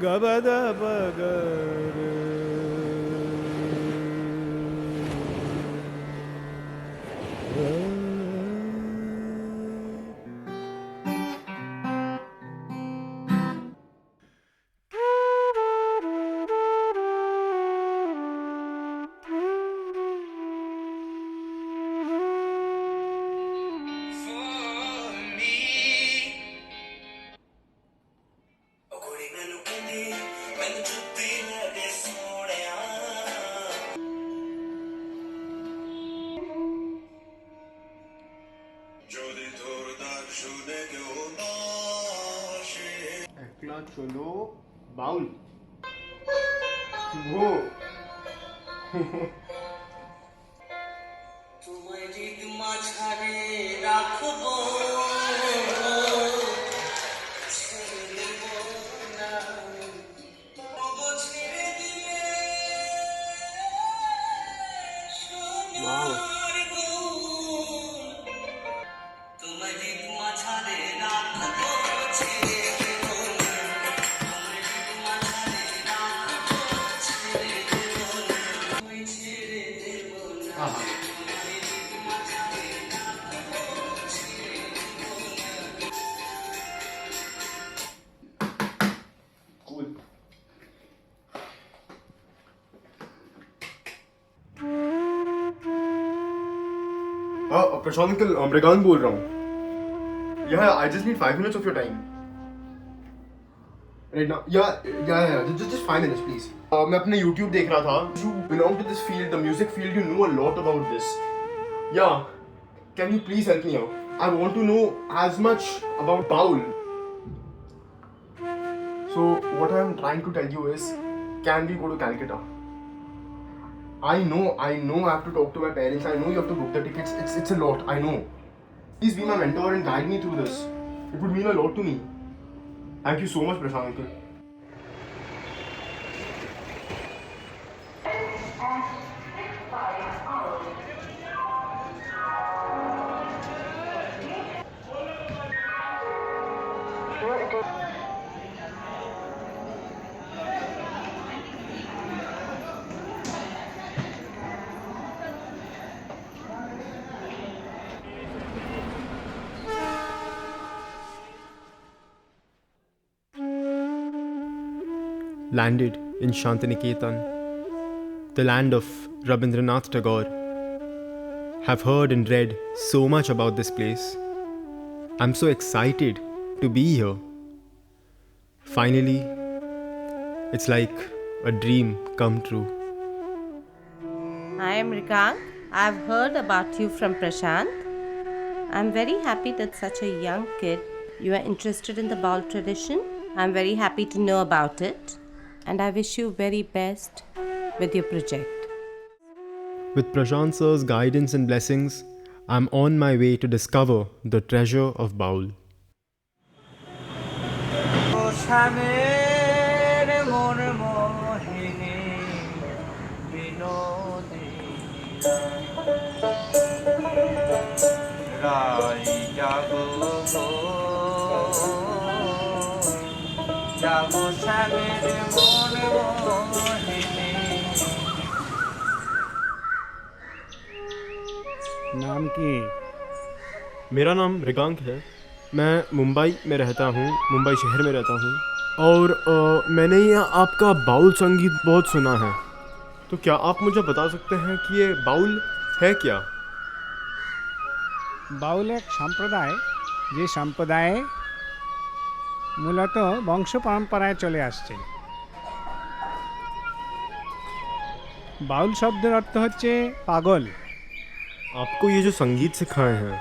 Gabada bagar একলা চলো বাউল वो তোমায় হৃদ মাঝারে রাখবো ছেড়ে দেব না তবু ছেড়ে দিলে সোনার গুণ তোমায় হৃদ মাঝারে রাখবো ছেড়ে দেব না তোমায় হৃদ মাঝারে রাখবো ছেড়ে দেব না তোমায় ছেড়ে দেব না cool. प्रशांत अंकल मृगांक बोल रहा हूँ Yeah, I just need 5 minutes of your time. Right now. Yeah. Just 5 minutes, please. मैं अपने YouTube देख रहा था. You belong to this field, the music field. You know a lot about this. Yeah. Can you please help me out? I want to know as much about Baul. So what I am trying to tell you is, can we go to Calcutta? I know. I have to talk to my parents. I know you have to book the tickets. It's a lot. I know. Please be my mentor and guide me through this. It would mean a lot to me. Thank you so much, Prashant uncle. Landed in Shantiniketan, the land of Rabindranath Tagore. Have heard and read so much about this place. I'm so excited to be here. Finally, it's like a dream come true. I am Rikang. I've heard about you from Prashant. I'm very happy that such a young kid, you are interested in the Baul tradition. I'm very happy to know about it. And I wish you very best with your project. With Prashant sir's guidance and blessings, I'm on my way to discover the treasure of Baul. শ্যামের মন মোহিনী বিনোদিনী রাই জাগো জাগো শ্যামের মন মোহিনী। नाम की मेरा नाम रिगांक है। मैं मुंबई में रहता हूँ, मुंबई शहर में रहता हूँ। और मैंने ये आपका बाउल संगीत बहुत सुना है। तो क्या आप मुझे बता सकते हैं कि ये बाउल है क्या? বাউল এক সম্প্রদায়, যে সম্প্রদায়ে মূলত বংশ পরম্পরায় চলে আসছে। বাউল শব্দের অর্থ হচ্ছে পাগল। आपको ये जो संगीत सिखाए हैं,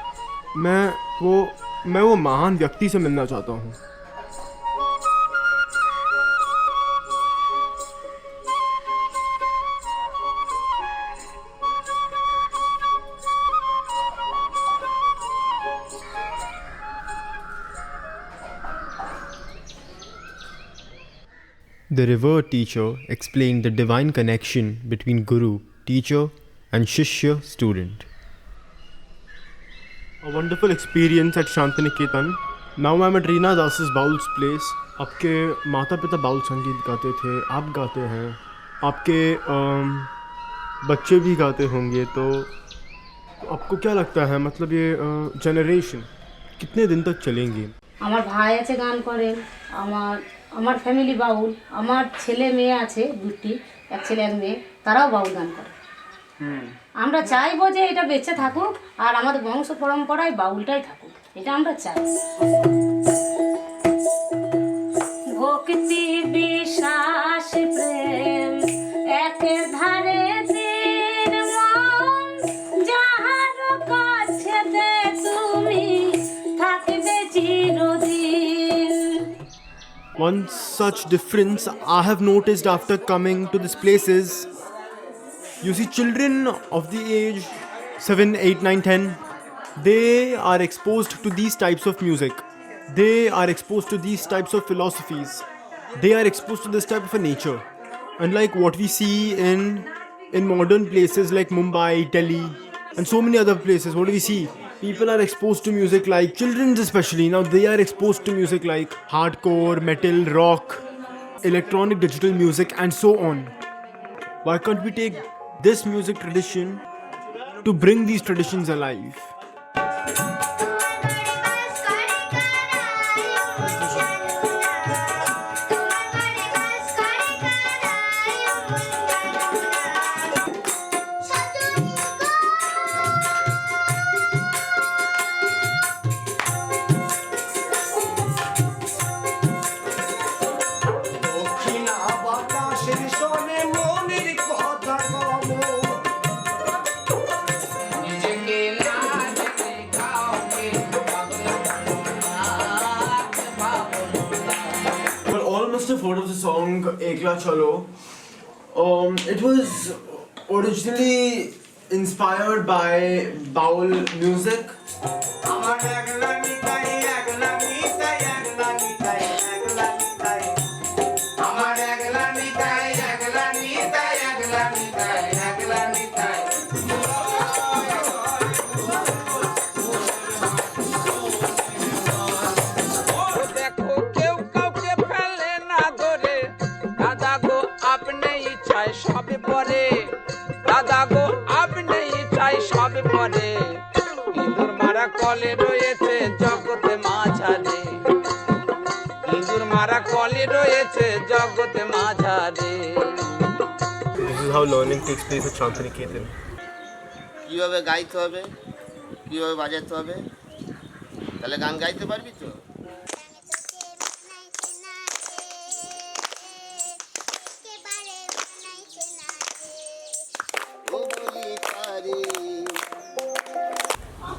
मैं वो महान व्यक्ति से मिलना चाहता हूँ। the revered teacher explained the divine connection between Guru, teacher, and Shishya, student. A wonderful experience at Shantiniketan. Now I'm at Reena Das's Bowl's place. आपके माता पिता बाउल संगीत गाते थे, आप गाते हैं, आपके बच्चे भी गाते होंगे, तो आपको क्या लगता है, मतलब ये जनरेशन कितने दिन तक चलेंगी? আমার ভাই আছে গান করেন, আমার আমার ফ্যামিলি বাউল, আমার ছেলে মেয়ে আছে দুটি, এক ছেলে এক মেয়ে, তারাও বাউল গান করে। আমরা চাইবো যে এটা বেঁচে থাকুক আর আমাদের বংশ পরম্পরায় বাউলটাই থাকুক, এটা আমরা চাই। ভক্তি বিশ্বাস প্রেম একে ধারে দিন মন, যাহার কাছেতে তুমি থাকবে চিরদিন। One such difference I have noticed after coming to this place is, you see children of the age 7, 8, 9, 10, they are exposed to these types of music. They are exposed to these types of philosophies. They are exposed to this type of a nature. Unlike what we see in modern places like Mumbai, Delhi, and so many other places, what do we see? People are exposed to music like, children especially, now they are exposed to music like hardcore, metal, rock, electronic digital music, and so on. Why can't we take this music tradition to bring these traditions alive? Well, all must have heard of the song Ekla Chalo. It was originally inspired by Baul music. দেখো কেউ কাউকে ফেলে না ধরে, দাদা গো আপনি ইচ্ছায় সবে পরে, দাদা গো আপনি ইচ্ছায় সবে পরে, ইঁদুর মারা কলে রয়েছে জগতে মাঝারে, ইঁদুর মারা কলে রয়েছে জগতে মাঝারে। This is how learning takes place at Shantiniketan. কীভাবে গাইতে হবে, কীভাবে বাজাতে হবে, তাহলে গান গাইতে পারবি তো?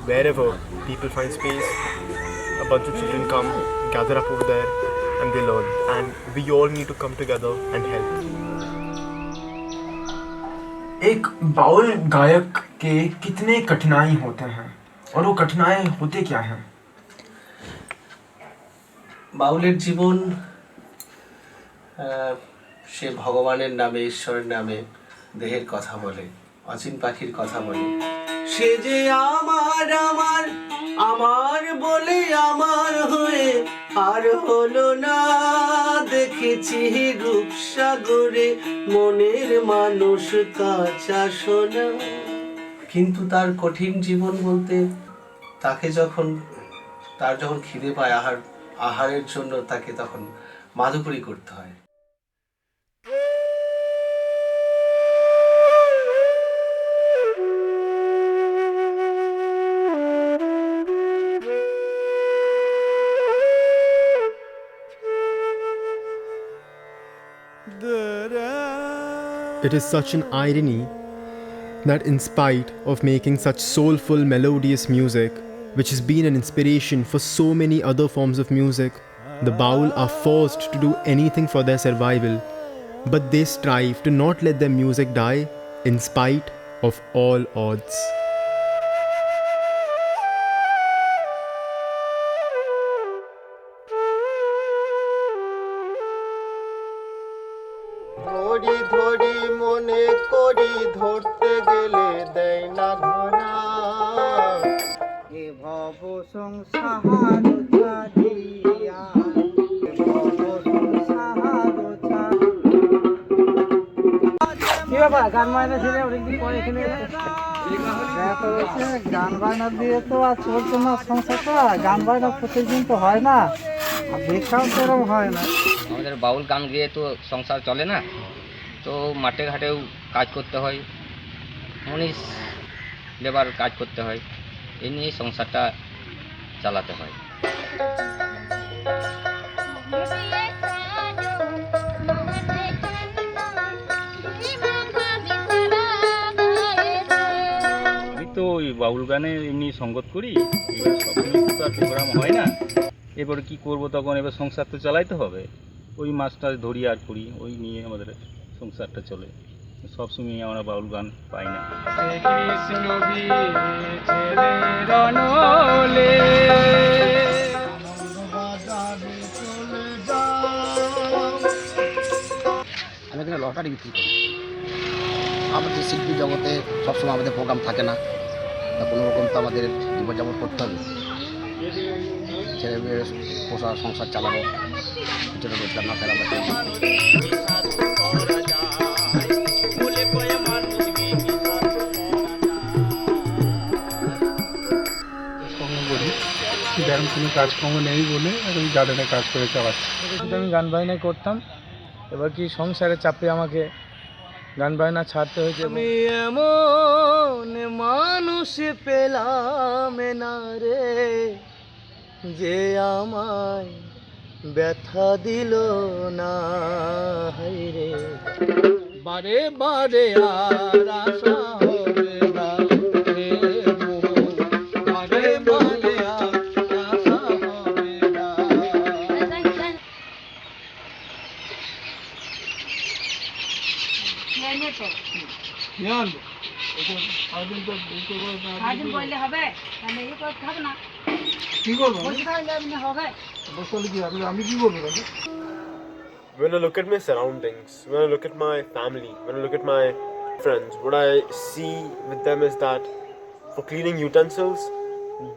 Wherever people find space, a bunch of children come, gather up over there, and they learn. And we all need to come together and help. एक बाउल गायक के कितने कठिनाई होते हैं, और वो कठिनाई होते क्या हैं? বাউলের জীবন, সে ভগবানের নামে, ঈশ্বরের নামে দেহের কথা বলে, অচিন পাখির কথা বলে। সে যে আমার আমার আমার বলে আমার হয়ে আর হলো না, দেখেছি রূপসাগরে মনের মানুষ কাঁচা সোনা। কিন্তু তার কঠিন জীবন বলতে, তার যখন খিদে পায়, আহারের জন্য তাকে তখন মাদুকরি করতে হয়। It is such an irony that in spite of making such soulful, melodious music, which has been an inspiration for so many other forms of music, the Baul are forced to do anything for their survival, but they strive to not let their music die in spite of all odds. করতে গেলে দেয় না ধরা। এ ভব সংসার ছাড়িয়া, এ ভব সংসার কি বাবা গান বাজনা ছেড়ে অনেকদিন পরে এখানে গান বাজনা দিয়ে তো আর চলছে না সংসারটা। গান বাজনা প্রত্যেকদিন তো হয় না, আর ভিক্ষাও তো এরকম হয় না। আমাদের বাউল গান গেয়ে তো সংসার চলে না, তো মাঠে ঘাটেও কাজ করতে হয়, মনীষ লেবার কাজ করতে হয়, এই নিয়েই সংসারটা চালাতে হয়। আমি তো ওই বাউল গানে এমনি সঙ্গত করি, এবার সবসময় তো আর প্রোগ্রাম হয় না। এবারে কি করব, তখন এবার সংসার তো চালাইতে হবে, ওই মাছটা ধরি আর করি, ওই নিয়ে আমাদের সংসারটা চলে। সবসময় আমরা বাউল গান পাই না। আমি এখানে লটারি বিক্রি করি। আমাদের শিল্পী জগতে সবসময় আমাদের প্রোগ্রাম থাকে না, তা কোনো রকম তো আমাদের জীবনযাপন করতে হবে, ছেলে মেয়ে পোষা সংসার চালাবো, পিছনে রোজগার না ফেলা করি। এখন কোনো কাজকর্ম নেই বলে এখন গার্ডেনে কাজ করে চালাচ্ছি। আমি গান বাজনাই করতাম, এবার কি সংসারের চাপে আমাকে গান বাজনা ছাড়তে হয়েছে। আমি এমন মানুষ পেলাম না রে, যে আমায় ব্যথা দিল না, রে বারে বারে আর আশা হবে না রে, বারে বারে আর আশা হবে না। When I look at my surroundings, when I look at my family, when I look at my friends, what I see with them is that for cleaning utensils,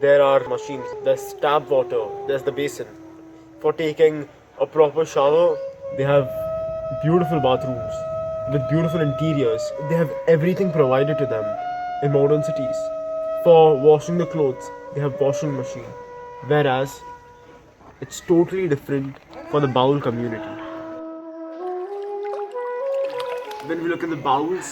there are machines. There's tap water, there's the basin. For taking a proper shower, they have beautiful bathrooms with beautiful interiors. They have everything provided to them in modern cities. For washing the clothes, they have washing machine. Whereas it's totally different for the Baul community. When we look at the Bauls,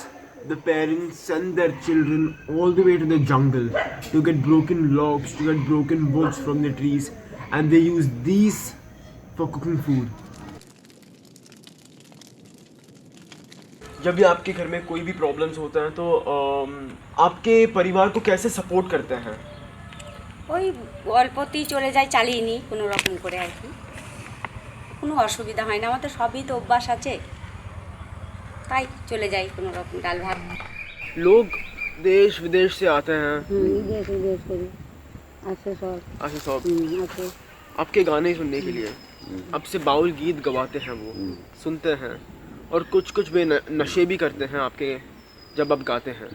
the parents send their children all the way to the jungle to get broken logs, to get broken woods from the trees, and they use these for cooking food. जब भी आपके घर में कोई भी problems होता है तो आपके परिवार को कैसे सपोर्ट करते हैं? ওই অল্পতেই চলে যায়, চালিয়ে নিই কোনো রকম করে আর কি, কোনো অসুবিধা হয় না, আমাদের সবই তো অভ্যাস আছে, তাই চলে যাই কোনো রকম ডাল ভাত। लोग देश विदेश से आते हैं, দেশ বিদেশ করি আছে সব अच्छा सब আছে। आपके गाने सुनने के लिए आपसे बाउल गीत गवाते हैं, वो सुनते हैं, और कुछ कुछ में नशे भी करते हैं आपके जब आप गाते हैं।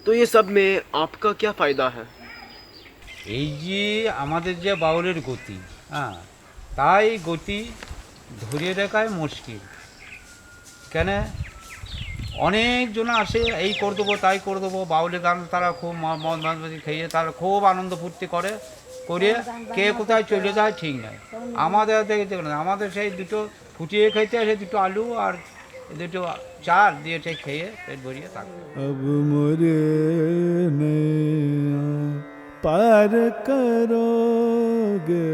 तो ये सब में आपका क्या फ़ायदा है? এই যে আমাদের যে বাউলের গতি, হ্যাঁ, তাই গতি ধরিয়ে রাখাই মুশকিল। কেন অনেকজন আসে এই করে দেবো তাই করে দেবো, বাউলের গান তারা খুব মদ মাঝে খেয়ে তারা খুব আনন্দ ফুর্তি করে, কে কোথায় চলে যায় ঠিক নাই। আমাদের দেখুন, আমাদের সেই দুটো ফুটিয়ে খাইতে আসে, দুটো আলু আর দুটো চাল দিয়ে সেই খেয়ে পেট ভরিয়ে থাকে। पार करोगे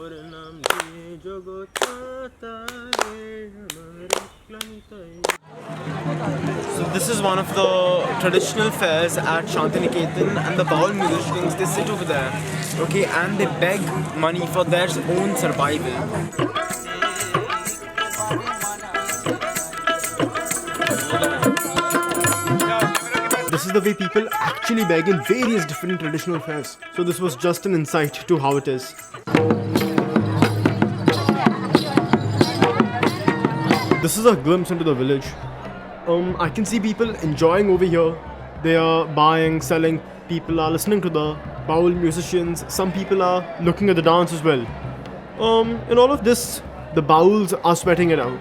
और नाम दिए जगत तारे हमारे So this is one of the traditional fairs at Shantiniketan, and the Baul musicians, they sit over there, okay, and they beg money for their own survival. this is the way people actually beg in various different traditional fairs. So this was just an insight to how it is. This is a glimpse into the village. I can see people enjoying over here. They are buying, selling. People are listening to the baul musicians. Some people are looking at the dance as well. In all of this, the bauls are sweating it out.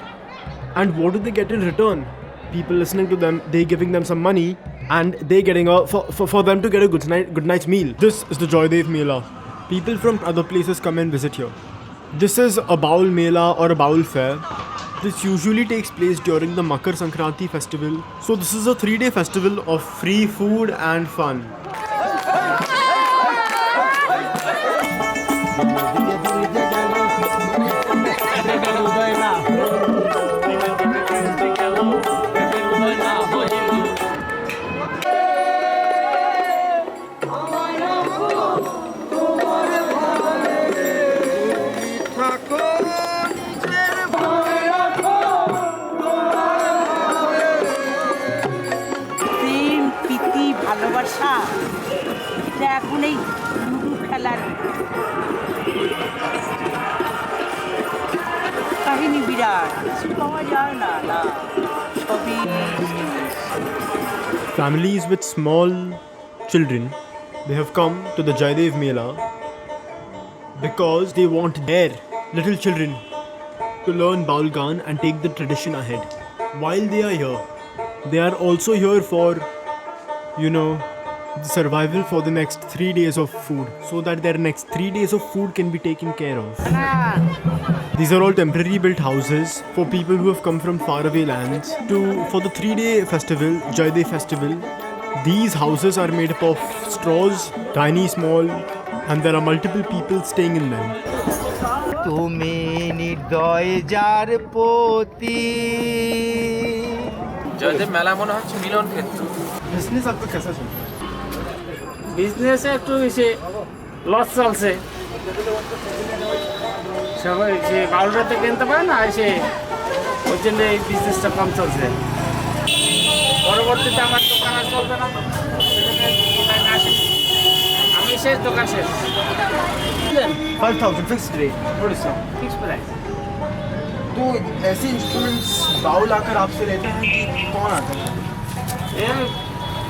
And what do they get in return? People listening to them, they giving them some money, and they getting for them to get a good night's meal. This is the Joydev Mela. People from other places come and visit here. This is a baul mela or a baul fair. This usually takes place during the Makar Sankranti festival. So this is a 3-day festival of free food and fun. ভালোবাসা এটা এখন এই ludo খেলার কাহিনী বিরাট কিছু পাওয়া যায় না না সবই Families with small children, they have come to the Joydev Mela because they want their little children to learn Baul Gan and take the tradition ahead. While they are here, they are also here for the survival for the next 3 days of food, so that their next 3 days of food can be taken care of. These are all temporary built houses for people who have come from faraway lands for the 3-day festival, Joydev festival. These houses are made up of straws, tiny, small, and there are multiple people staying in them. তুমি নির্দয় যার প্রতি জয়দেব মেলা মনে হচ্ছে মিলন ক্ষেত্র। Business आपका कैसा चल रहा है? বিজনেসে একটু এসে লস চলছে, সবাই সে বাউলরাতে কিনতে পারে না, এসে ওই জন্য এই বিজনেসটা কম চলছে। পরবর্তীতে আমার দোকান আর চলবে না, আমি শেষ, দোকান শেষ। 5,000 fixed rate. What is that? Fix price. तो ऐसे इंस्ट्रूमेंट्स बाउल आकर आपसे लेते हैं कि कौन आता है?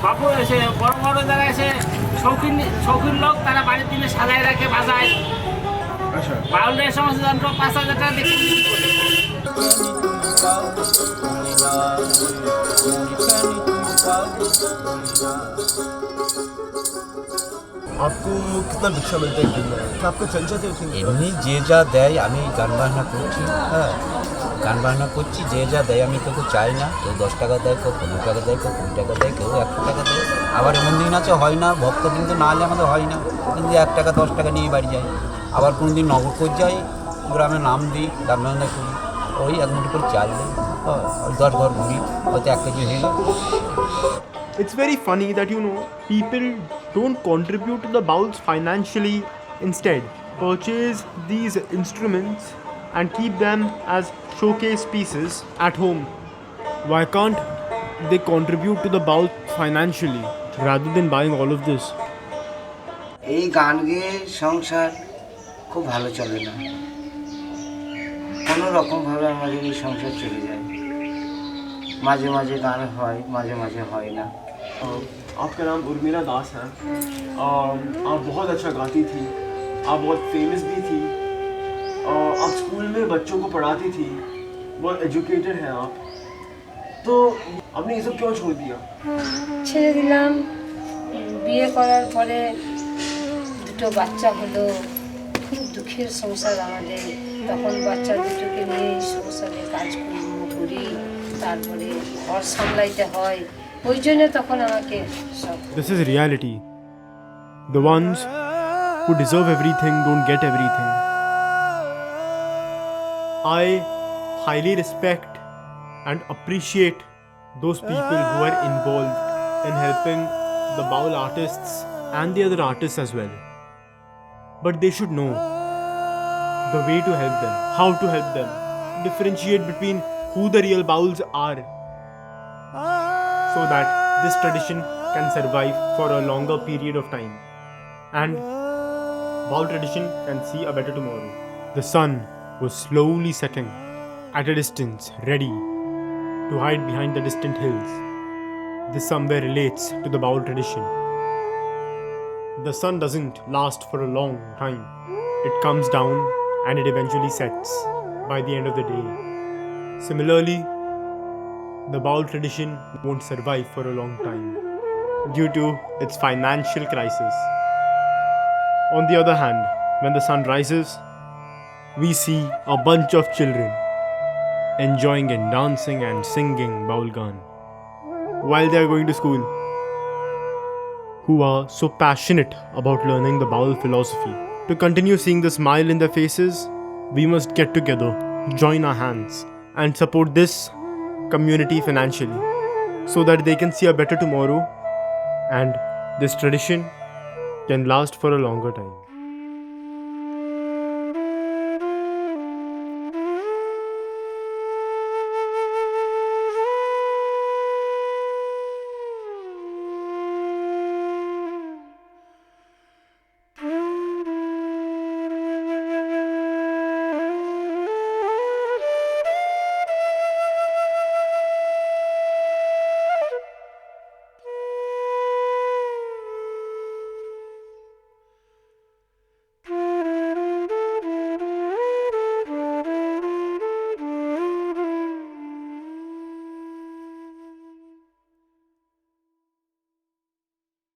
বাবু এসে বড় বড় যারা এসে শৌখিন লোক, তারা বাড়ির দিনে সাজায় রাখে, বাজায়। বাউলের সমস্ত যন্ত্র 5,000 টাকা দিয়ে বিক্রি করে। आपको कितना भिक्षा मिलता है दिन में? आपको चल जाते हैं? এমনি যে যা দেয়, আমি গান বাজনা করছি, হ্যাঁ গান বাজনা করছি, যে যা দেয় আমি তোকে চাই না। কেউ 10 টাকা দেয়, কেউ 15 টাকা দেয়, কেউ 20 টাকা দেয়, কেউ 100 টাকা দেয়। আবার এমন দিন আছে হয় না, ভক্ত কিন্তু না হলে আমাদের হয় না, কিন্তু 1 টাকা 10 টাকা নিয়ে বাড়ি যাই। আবার কোনো দিন নগর করে যাই, গ্রামে নাম দিই, গান বাজনা করি, ওই 1 মুঠো করে চাল দিই, 10 ঘর ঘুরি, হয়তো 1 কেজি হয়ে যায়। It's very funny that people don't contribute to the bauls financially. Instead, purchase these instruments and keep them as showcase pieces at home. Why can't they contribute to the baul financially rather than buying all of this? এই গান গেয়ে সংসার খুব ভালো চলে না, কোনো রকমভাবে আমাদের এই সংসার চলে যায়। মাঝে মাঝে গান হয়, মাঝে মাঝে হয় না। आपका नाम उर्मिला दास है। आप बहुत अच्छा गाती थी, आप बहुत फेमस भी थी, आप स्कूल में बच्चों को पढ़ाती थी, बहुत एजुकेटेड हैं आप, तो आपने ये सब क्यों छोड़ दिया? ছেড়ে দিলাম। বিয়ে করার পরে দুটো বাচ্চা হলো, খুব দুঃখের সংসার আমাদের। তখন বাচ্চা দুটোকে নিয়ে সংসারে কাজ করি, তারপরে ঘর সামলাইতে হয়, ওই জন্য তখন আমাকে সব। This is reality. The ones who deserve everything don't get everything. I highly respect and appreciate those people who are involved in helping the baul artists and the other artists as well. But they should know the way to help them, how to help them, differentiate between who the real bauls are, so that this tradition can survive for a longer period of time, and Baul tradition can see a better tomorrow. The sun was slowly setting at a distance, ready to hide behind the distant hills. This somewhere relates to the Baul tradition. The sun doesn't last for a long time. It comes down and it eventually sets by the end of the day. Similarly, the Baul tradition won't survive for a long time due to its financial crisis. On the other hand, when the sun rises, we see a bunch of children enjoying and dancing and singing Baul Gaan while they are going to school, who are so passionate about learning the Baul philosophy. To continue seeing the smile in their faces, we must get together, join our hands, and support this community financially so that they can see a better tomorrow and this tradition can last for a longer time.